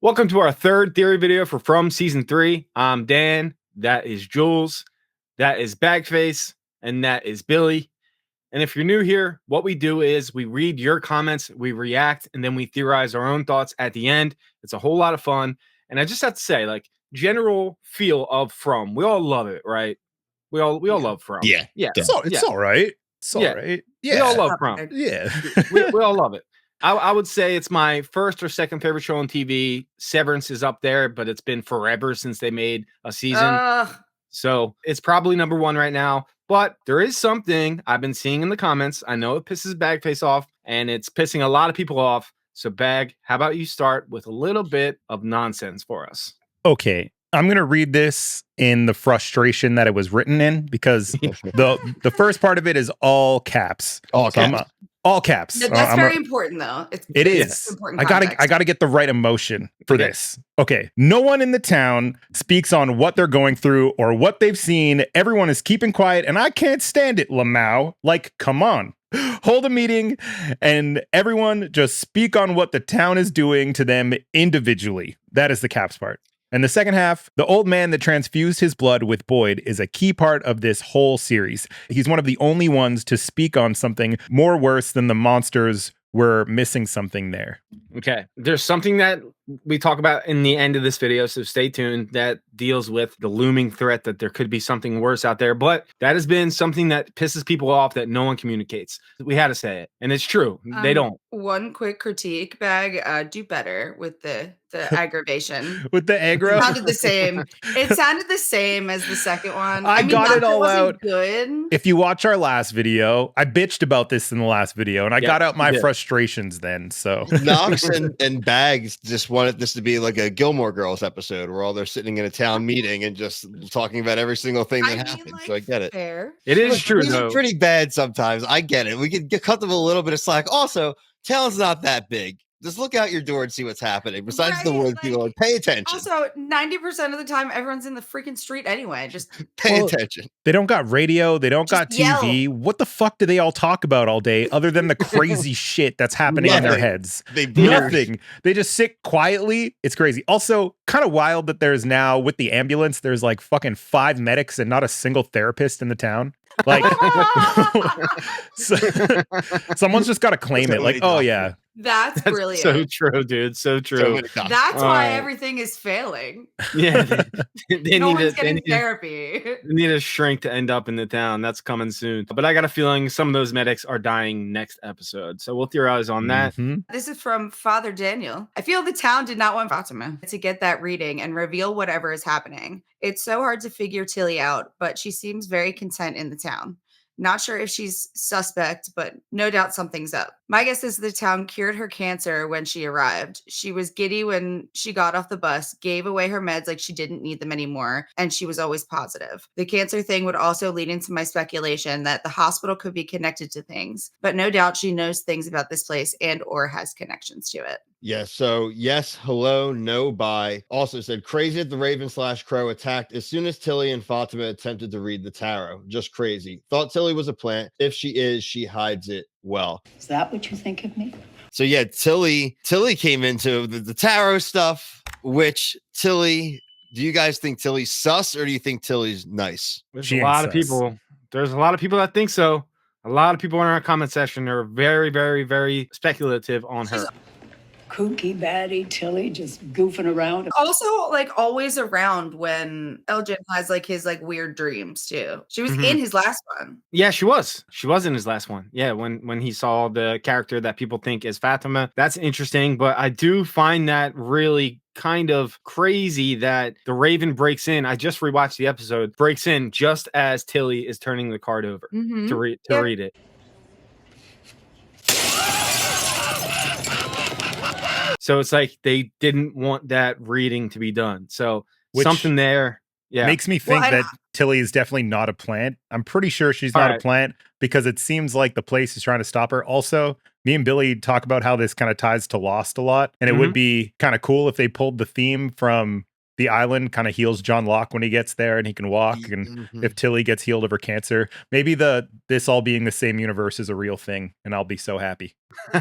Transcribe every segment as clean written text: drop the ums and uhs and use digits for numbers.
Welcome to our third theory video for From Season 3. I'm Dan, that is Jules, that is Bagface, and that is Billy. And if you're new here, what we do is we read your comments, we react, and then we theorize our own thoughts at the end. It's a whole lot of fun. And I just have to say, like, general feel of From. We all love it, right? We all love From. Yeah. It's all right. It's all right. Yeah. We all love From. Yeah. we all love it. I would say it's my first or second favorite show on TV. Severance is up there, but it's been forever since they made a season. So it's probably number one right now. But there is something I've been seeing in the comments. I know it pisses Bagface off, and it's pissing a lot of people off. So Bag, how about you start with a little bit of nonsense for us? Okay. I'm going to read this in the frustration that it was written in because the first part of it is all caps. All caps. All caps. That's very important, though. It is. Important I gotta get the right emotion for this. Okay. No one in the town speaks on what they're going through or what they've seen. Everyone is keeping quiet, and I can't stand it, Lamau. Like, come on. Hold a meeting, and everyone just speak on what the town is doing to them individually. That is the caps part. And the second half, the old man that transfused his blood with Boyd is a key part of this whole series. He's one of the only ones to speak on something more worse than the monsters were missing something there. Okay. There's something that we talk about in the end of this video, so stay tuned, that deals with the looming threat that there could be something worse out there. But that has been something that pisses people off that no one communicates. We had to say it. And it's true. They don't. One quick critique, Bag. Do better with the aggravation. With the aggro? It sounded the same. It sounded the same as the second one. I mean, got it all out. Good. If you watch our last video, I bitched about this in the last video, and I got out my frustrations then. So Knox and Bags just wanted this to be like a Gilmore Girls episode where all they're sitting in a town meeting and just talking about every single thing that happened. Like, so I get it. Fair. It is true, These though. are pretty bad sometimes. I get it. We could cut them a little bit of slack. Also, town's not that big. Just look out your door and see what's happening. Besides the woods, people are pay attention. Also, 90% of the time, everyone's in the freaking street anyway. Just pay attention. They don't got radio. They don't got TV. Yell. What the fuck do they all talk about all day other than the crazy shit that's happening in their heads? Nothing. They just sit quietly. It's crazy. Also, kind of wild that there's now, with the ambulance, there's like fucking 5 medics and not a single therapist in the town. Like, someone's just got to claim it. Like, oh yeah. That's brilliant. So true, dude. So true. That's why everything is failing. Yeah. They no need one's getting therapy. They need a shrink to end up in the town. That's coming soon. But I got a feeling some of those medics are dying next episode. So we'll theorize on that. This is from Father Daniel. I feel the town did not want Fatima to get that reading and reveal whatever is happening. It's so hard to figure Tillie out, but she seems very content in the town. Not sure if she's suspect, but no doubt something's up. My guess is the town cured her cancer when she arrived. She was giddy when she got off the bus, gave away her meds like she didn't need them anymore, and she was always positive. The cancer thing would also lead into my speculation that the hospital could be connected to things, but no doubt she knows things about this place and or has connections to it. Yes. So yes, hello, no, bye. Also said crazy that the Raven/Crow attacked as soon as Tillie and Fatima attempted to read the tarot. Just crazy. Thought Tillie was a plant. If she is, she hides it well. Is that what you think of me? So yeah, Tillie came into the tarot stuff, which Tillie, do you guys think Tillie's sus or do you think Tillie's nice? There's a lot of people that think so. A lot of people in our comment section are very, very, very speculative on her. Kooky baddie Tillie just goofing around. Also, like, always around when Elgin has like his like weird dreams too. She was in his last one. Yeah, she was. She was in his last one. Yeah, when he saw the character that people think is Fatima. That's interesting, but I do find that really kind of crazy that the Raven breaks in. I just rewatched the episode. Breaks in just as Tillie is turning the card over to read it. So it's like they didn't want that reading to be done. So something there makes me think that Tillie is definitely not a plant. I'm pretty sure she's not a plant because it seems like the place is trying to stop her. Also, me and Billy talk about how this kind of ties to Lost a lot. And it would be kind of cool if they pulled the theme from the island kind of heals John Locke when he gets there and he can walk. And Mhm. if Tillie gets healed of her cancer, maybe this all being the same universe is a real thing, and I'll be so happy.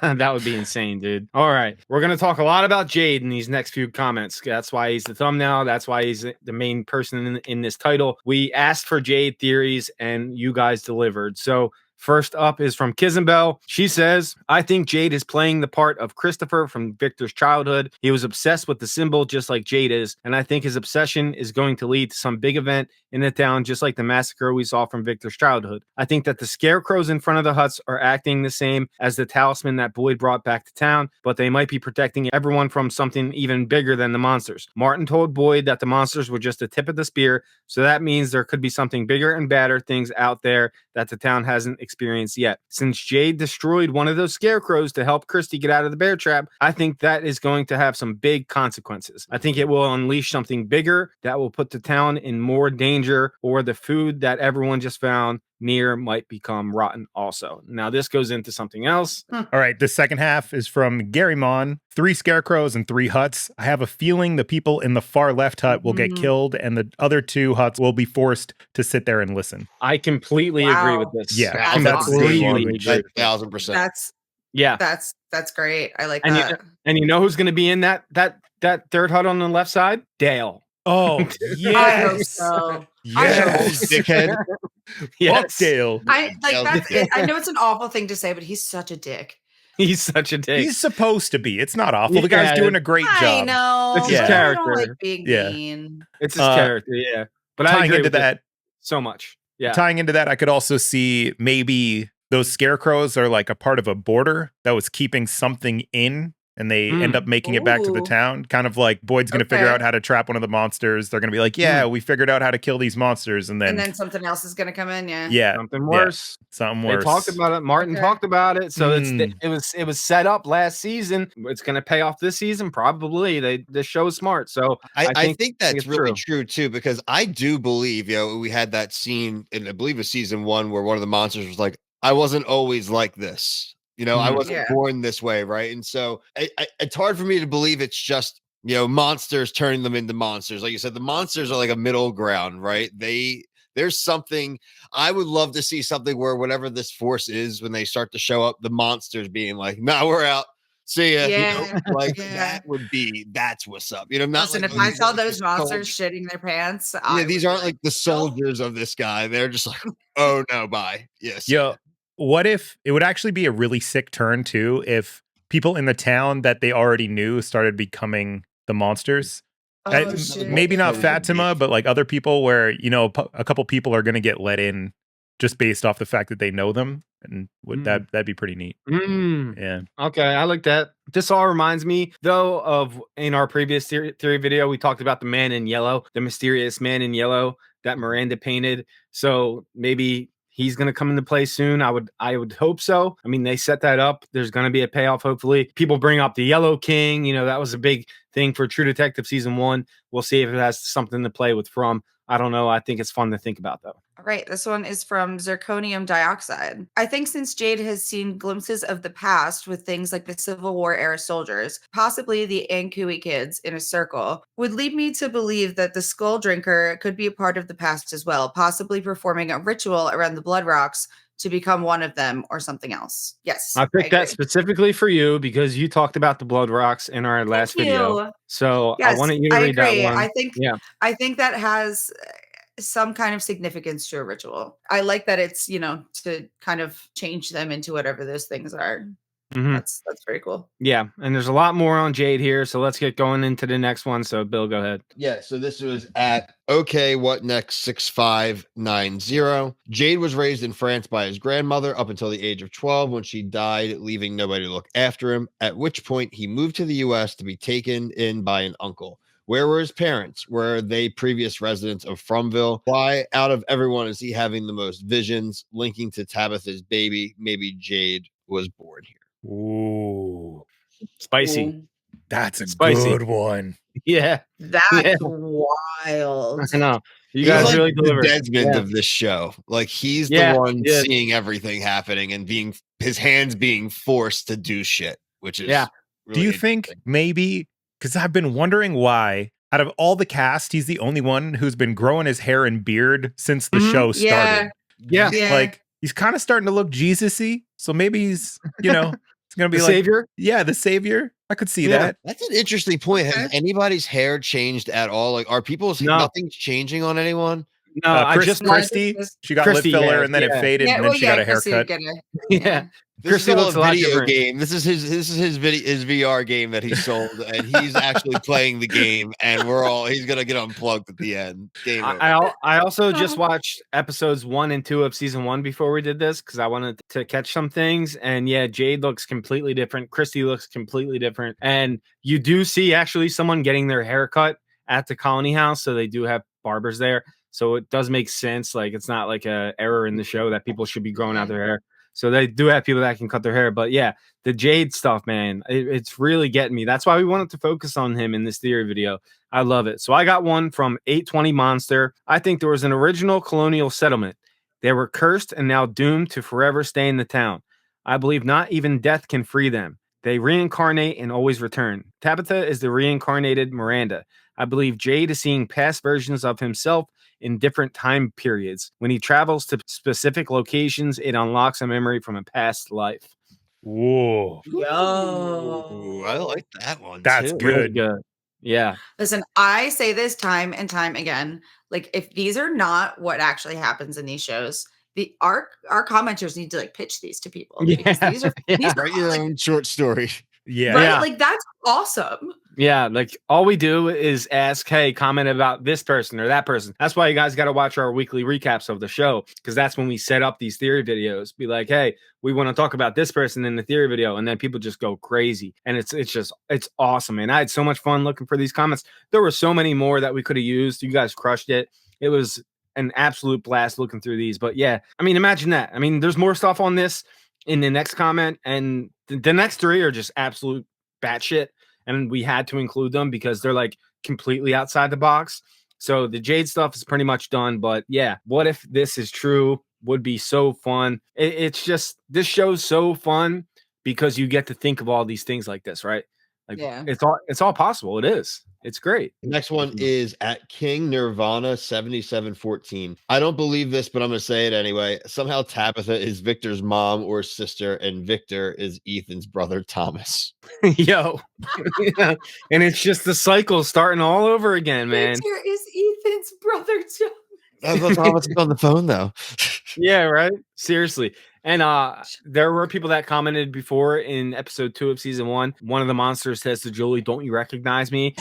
That would be insane, dude. All right. We're going to talk a lot about Jade in these next few comments. That's why he's the thumbnail. That's why he's the main person in this title. We asked for Jade theories and you guys delivered. So first up is from Kizenbell. She says, I think Jade is playing the part of Christopher from Victor's childhood. He was obsessed with the symbol just like Jade is, and I think his obsession is going to lead to some big event in the town, just like the massacre we saw from Victor's childhood. I think that the scarecrows in front of the huts are acting the same as the talisman that Boyd brought back to town, but they might be protecting everyone from something even bigger than the monsters. Martin told Boyd that the monsters were just the tip of the spear, so that means there could be something bigger and badder things out there that the town hasn't experienced yet. Since Jade destroyed one of those scarecrows to help Christy get out of the bear trap, I think that is going to have some big consequences. I think it will unleash something bigger that will put the town in more danger, or the food that everyone just found near might become rotten also. Now this goes into something else. All right, the second half is from Gary Mon. 3 scarecrows and 3 huts. I have a feeling the people in the far left hut will get killed and the other 2 huts will be forced to sit there and listen. I completely agree with this. Yeah, that's a good completely one. agree with this. 1,000%. That's great. I like And that. you know who's going to be in that third hut on the left side? Dale. Oh, yes. I hope so. Yes. Dickhead. Yes. Fuck Dale. I like Dale's that's dick. it. I know it's an awful thing to say, but he's such a dick. He's such a dick. He's supposed to be. It's not awful. The guy's Yeah, doing a great job. I know. It's his but I don't character. like being Yeah. mean. It's his character, yeah. But I Tying agree into with that, so much. Yeah. Tying into that, I could also see maybe those scarecrows are like a part of a border that was keeping something in, and they end up making it back to the Ooh. town. Kind of like Boyd's going to figure Okay. out how to trap one of the monsters. They're going to be like, yeah, we figured out how to kill these monsters. And then something else is gonna come in, yeah. yeah, Something worse. something They worse. talked about it. Martin Okay. talked about it. So Mm. it was set up last season. It's going to pay off this season, probably. The show is smart. So I think that's it's really true. true too, because I do believe, we had that scene in, I believe, it was season 1 where one of the monsters was like, I wasn't always like this. I wasn't Yeah. born this way, right? And so it's hard for me to believe it's just, monsters turning them into monsters. Like you said, the monsters are like a middle ground, right? There's something. I would love to see something where whatever this force is, when they start to show up, the monsters being like, nah, we're out. See ya. Yeah, Like yeah. that's what's up. Not Listen, like, if I these saw aren't those just monsters soldiers. shitting their pants, Yeah, these aren't like the "Nope." soldiers of this guy. They're just like, oh no, bye. Yes. Yo, what if it would actually be a really sick turn too if people in the town that they already knew started becoming the monsters? Oh, shit. Maybe not Yeah. Fatima, but like other people where, a couple people are going to get let in just based off the fact that they know them. And that'd be pretty neat. Yeah. Okay, I like that. This all reminds me, though, of in our previous theory video, we talked about the man in yellow, the mysterious man in yellow that Miranda painted. So maybe he's going to come into play soon. I would hope so. I mean, they set that up. There's going to be a payoff, hopefully. People bring up the Yellow King. That was a big thing for True Detective season 1. We'll see if it has something to play with from. I don't know. I think it's fun to think about, though. All right, this one is from Zirconium Dioxide. I think since Jade has seen glimpses of the past with things like the Civil War era soldiers, possibly the Ankui kids in a circle, would lead me to believe that the Skull Drinker could be a part of the past as well, possibly performing a ritual around the Blood Rocks to become one of them or something else. Yes. I picked that agree. specifically for you because you talked about the Blood Rocks in our last video. So I wanted you to read that one. I think that has some kind of significance to a ritual. I like that it's, to kind of change them into whatever those things are. Mhm. That's very cool. Yeah, and there's a lot more on Jade here, so let's get going into the next one. So Bill, go ahead. Yeah, so this was at Okay What Next 6590. Jade was raised in France by his grandmother up until the age of 12 when she died, leaving nobody to look after him, at which point he moved to the US to be taken in by an uncle. Where were his parents? Were they previous residents of FROMville? Why, out of everyone, is he having the most visions linking to Tabitha's baby? Maybe Jade was born here. Ooh, Spicy. Ooh, that's a Spicy. good one. Yeah, that's wild. I know. You He's guys like really the delivered. Desmond Yeah. of this show. Like he's Yeah, the one yeah. seeing everything happening and being his hands being forced to do shit, which is Yeah. really Do you think interesting. maybe, because I've been wondering why out of all the cast, he's the only one who's been growing his hair and beard since the show started. Yeah. Like he's kind of starting to look Jesus-y. So maybe he's, it's going to be The like, savior? yeah, the savior. I could see Yeah. that. That's an interesting point. Has anybody's hair changed at all? Like, are people's nothing's changing on anyone? No, I just Christy. She got Christy, lip filler yeah, and then it faded, and then she got a haircut. Yeah. This Christy is all looks a a lot video different. game. This is his VR game that he sold, and he's actually playing the game. And he's gonna get unplugged at the end. Game over. I also just watched episodes 1 and 2 of season 1 before we did this because I wanted to catch some things. And yeah, Jade looks completely different. Christy looks completely different. And you do see actually someone getting their hair cut at the colony house, so they do have barbers there. So it does make sense. Like it's not like a error in the show that people should be growing out their hair. So they do have people that can cut their hair. But yeah, the Jade stuff, man, it's really getting me. That's why we wanted to focus on him in this theory video. I love it. So I got one from 820 Monster. I think there was an original colonial settlement. They were cursed and now doomed to forever stay in the town. I believe not even death can free them. They reincarnate and always return. Tabitha is the reincarnated Miranda. I believe Jade is seeing past versions of himself in different time periods. When he travels to specific locations, it unlocks a memory from a past life. Whoa. Ooh, I like that one. That's too. good. Really good. Yeah. Listen, I say this time and time again. Like, if these are not what actually happens in these shows, our commenters need to like pitch these to people. Because these are Write your own short story. Yeah. right. Yeah. Like that's awesome. Yeah, like all we do is ask, hey, comment about this person or that person. That's why you guys got to watch our weekly recaps of the show, because that's when we set up these theory videos. Be like, hey, we want to talk about this person in the theory video, and then people just go crazy, and it's awesome. And I had so much fun looking for these comments. There were so many more that we could have used. You guys crushed it. It was an absolute blast looking through these. But yeah, I mean, imagine that. I mean, there's more stuff on this in the next comment, and the next 3 are just absolute batshit. And we had to include them because they're like completely outside the box. So the Jade stuff is pretty much done. But yeah, what if this is true? Would be so fun. It's just, this show's so fun because you get to think of all these things like this, right? Like it's all possible. It is. It's great. The next one is at King Nirvana 7714. I don't believe this, but I'm gonna say it anyway. Somehow Tabitha is Victor's mom or sister, and Victor is Ethan's brother Thomas. Yo. And it's just the cycle starting all over again, man. Victor is Ethan's brother John. I thought Thomas was on the phone though. Yeah, right. Seriously. And there were people that commented before in episode 2 of season 1. One of the monsters says to Julie, "Don't you recognize me?"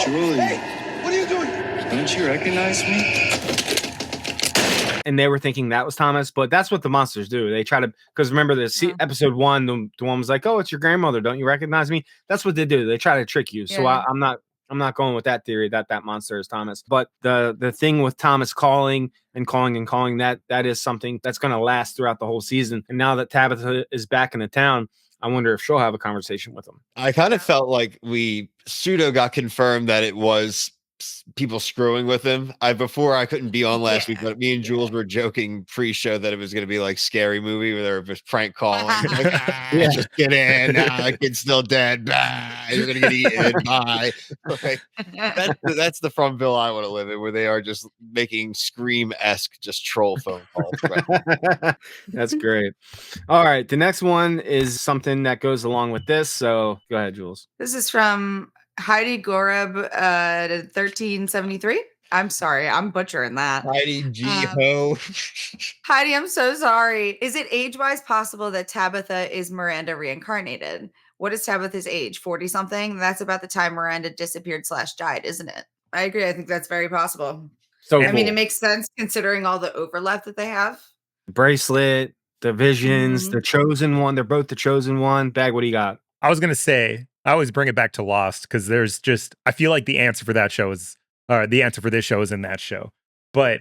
Julie, what are you doing? Don't you recognize me? And they were thinking that was Thomas, but that's what the monsters do. They try to, because remember episode 1, the one was like, "Oh, it's your grandmother. Don't you recognize me?" That's what they do. They try to trick you. So I'm not going with that theory that monster is Thomas. But the thing with Thomas calling, that is something that's going to last throughout the whole season. And now that Tabitha is back in the town, I wonder if she'll have a conversation with him. I kind of felt like we pseudo got confirmed that it was people screwing with him. Before I couldn't be on last week, but me and Jules were joking pre-show that it was going to be like Scary Movie where they were just prank calling. Like, just get in. The kid's still dead. You're going to get eaten. Bye. Like, that's the Fromville I want to live in, where they are just making Scream-esque just troll phone calls. Right? That's great. All right. The next one is something that goes along with this. So go ahead, Jules. This is from Heidi Goreb 1373. I'm sorry, I'm butchering that. Heidi G Ho. Heidi, I'm so sorry. Is it age-wise possible that Tabitha is Miranda reincarnated? What is Tabitha's age? 40 something? That's about the time Miranda disappeared / died, isn't it? I agree. I think that's very possible. So I mean, it makes sense considering all the overlap that they have. Bracelet, the visions, the chosen one. They're both the chosen one. Bag, what do you got? I was gonna say, I always bring it back to Lost because there's just, I feel like the answer for that show is, the answer for this show is in that show. But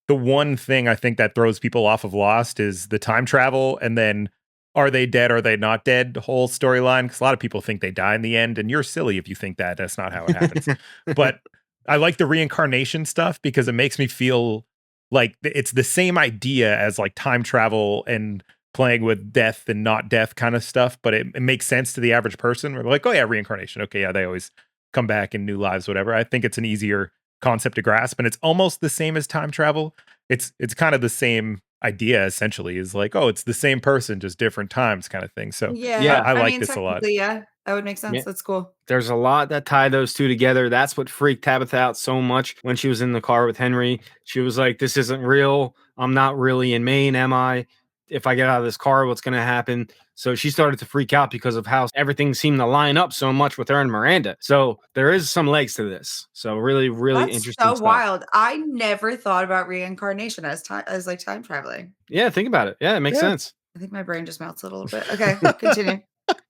the one thing I think that throws people off of Lost is the time travel, and then are they dead, are they not dead whole storyline, because a lot of people think they die in the end, and you're silly if you think that. That's not how it happens. But I like the reincarnation stuff because it makes me feel like it's the same idea as like time travel and playing with death and not death kind of stuff, but it makes sense to the average person. We're like, oh yeah, reincarnation. Okay, yeah, they always come back in new lives, whatever. I think it's an easier concept to grasp, and it's almost the same as time travel. It's kind of the same idea essentially, is like, oh, it's the same person, just different times kind of thing. So Yeah, I like mean, this a lot. technically, yeah, that would make sense. Yeah. That's cool. There's a lot that tie those two together. That's what freaked Tabitha out so much when she was in the car with Henry. She was like, this isn't real. I'm not really in Maine, am I? If I get out of this car, what's going to happen? So she started to freak out because of how everything seemed to line up so much with her and Miranda. So there is some legs to this. So really, really That's interesting so stuff. wild. I never thought about reincarnation as like time traveling. Yeah, think about it. Yeah, it makes sense. I think my brain just melted a little bit. Okay, continue.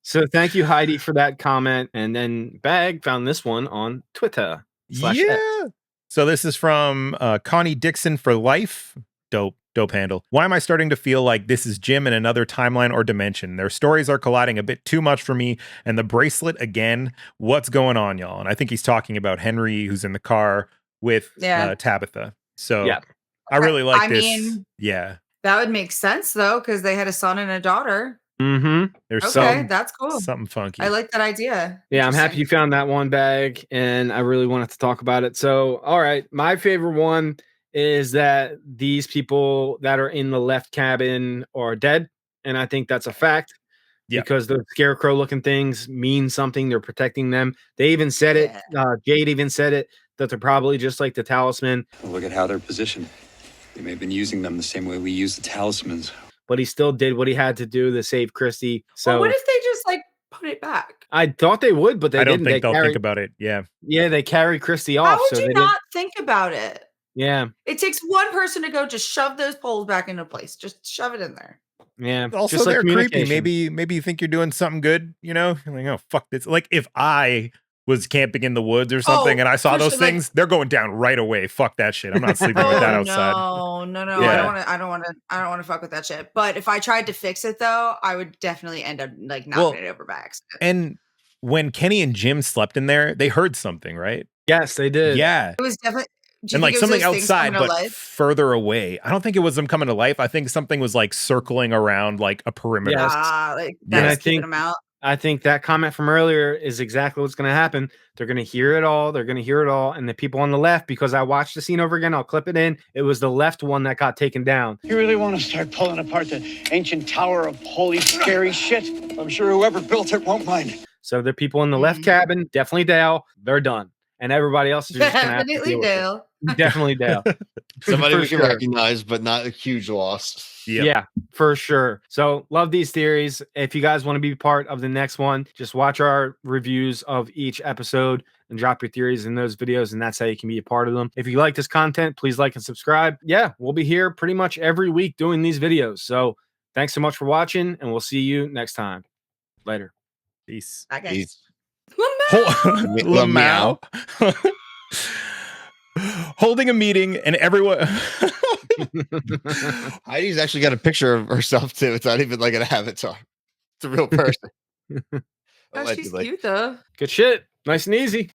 So thank you, Heidi, for that comment. And then Bag found this one on Twitter. /X. So this is from Connie Dixon for life. Dope handle. Why am I starting to feel like this is Jim in another timeline or dimension? Their stories are colliding a bit too much for me. And the bracelet again. What's going on, y'all? And I think he's talking about Henry, who's in the car with Tabitha. So I really like this. Mean, yeah. That would make sense though, because they had a son and a daughter. Mm-hmm. There's that's cool. Something funky. I like that idea. Yeah, I'm happy you found that one, Bag, and I really wanted to talk about it. So, all right, my favorite one is that these people that are in the left cabin are dead, and I think that's a fact. Because the scarecrow-looking things mean something. They're protecting them. They even said it. Jade even said it, that they're probably just like the talisman. Well, look at how they're positioned. They may have been using them the same way we use the talismans. But he still did what he had to do to save Christy. So what if they just like put it back? I thought they would, but they I don't didn't. think they'll think about it. Yeah. Yeah, they carry Christy off. How would you not think about it? Yeah. It takes one person to go just shove those poles back into place. Just shove it in there. Yeah. Also, just like they're creepy. Maybe you think you're doing something good, you know? You're like, oh, fuck this. Like if I was camping in the woods or something and I saw those things, they're going down right away. Fuck that shit. I'm not sleeping with that outside. No. Yeah. I don't want to fuck with that shit. But if I tried to fix it though, I would definitely end up like knocking it over by accident. And when Kenny and Jim slept in there, they heard something, right? Yes, they did. Yeah. It was definitely and like something outside, but further away. I don't think it was them coming to life. I think something was like circling around like a perimeter. Like that's keeping them out. I think that comment from earlier is exactly what's going to happen. They're going to hear it all. And the people on the left, because I watched the scene over again, I'll clip it in. It was the left one that got taken down. You really want to start pulling apart the ancient tower of holy scary shit? I'm sure whoever built it won't mind. So the people in the left cabin, definitely Dale. They're done. And everybody else is just going to have to deal with it. Definitely Dale. Somebody we can recognize, but not a huge loss. Yeah, for sure. So love these theories. If you guys want to be part of the next one, just watch our reviews of each episode and drop your theories in those videos, and that's how you can be a part of them. If you like this content, please like and subscribe. Yeah, we'll be here pretty much every week doing these videos. So thanks so much for watching, and we'll see you next time. Later. Peace. Bye, guys. Lamau. Holding a meeting and everyone. Heidi's actually got a picture of herself too. It's not even like an avatar. It's a real person. Oh, she's cute though. Good shit. Nice and easy.